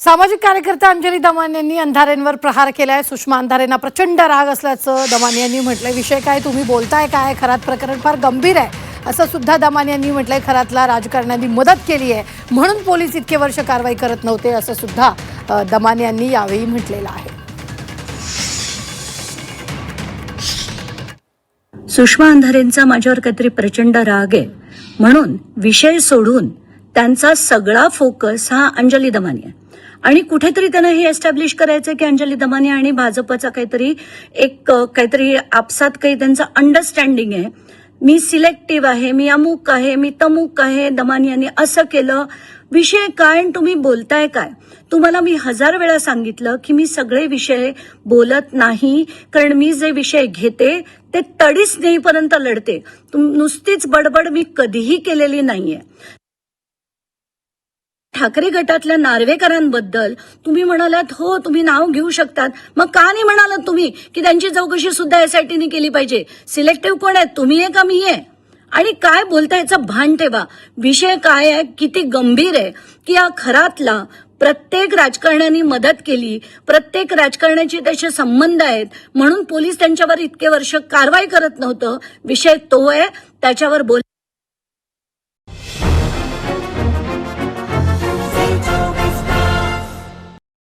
सामाजिक कार्यकर्ता अंजली दमानी यांनी अंधारेंवर प्रहार केलाय। सुषमा अंधारेंना प्रचंड राग असल्याचं दमानी यांनी म्हटलंय। विषय काय, तुम्ही बोलताय काय? खरात प्रकरण फार गंभीर आहे असं सुद्धा दमानी यांनी म्हटलंय। खरातला राजकारण्यांनी मदत केली आहे म्हणून पोलीस इतके वर्ष कारवाई करत नव्हते असं सुद्धा दमानी यांनी यावेळी म्हटलेलं आहे। सुषमा अंधारेंचा माझ्यावर काहीतरी प्रचंड राग आहे म्हणून विषय सोडून त्यांचा सगळा फोकस हा अंजली दमानी आहे आणि कुठेतरी त्यांना हे एस्टॅब्लिश करायचं की अंजली दमानी आणि भाजपचा काहीतरी आपसात काही त्यांचं अंडरस्टँडिंग आहे। मी सिलेक्टिव्ह आहे, मी अमुक आहे, मी तमुक आहे, दमानी यांनी असं केलं। विषय काय आणि तुम्ही बोलताय काय? तुम्हाला मी 1000 वेळा सांगितलं की मी सगळे विषय बोलत नाही, कारण मी जे विषय घेते ते तडीस नेईपर्यंत लढते। नुसतीच बडबड मी कधीही केलेली नाहीये। ठाकरे गटातल्या नार्वेकरांबद्दल तुम्ही म्हणालात, हो तुम्ही नाव घेऊ शकतात, मग का नाही म्हणालात तुम्ही की त्यांची चौकशी सुद्धा SITने केली पाहिजे? सिलेक्टिव्ह कोण आहे, तुम्ही आहे का मी आहे? आणि काय बोलता याचं भान ठेवा। विषय काय आहे, किती गंभीर आहे की या खरातला प्रत्येक राजकारण्यांनी मदत केली, प्रत्येक राजकारण्याचे त्याचे संबंध आहेत म्हणून पोलीस त्यांच्यावर इतके वर्ष कारवाई करत नव्हतं। विषय तो आहे, त्याच्यावर बोल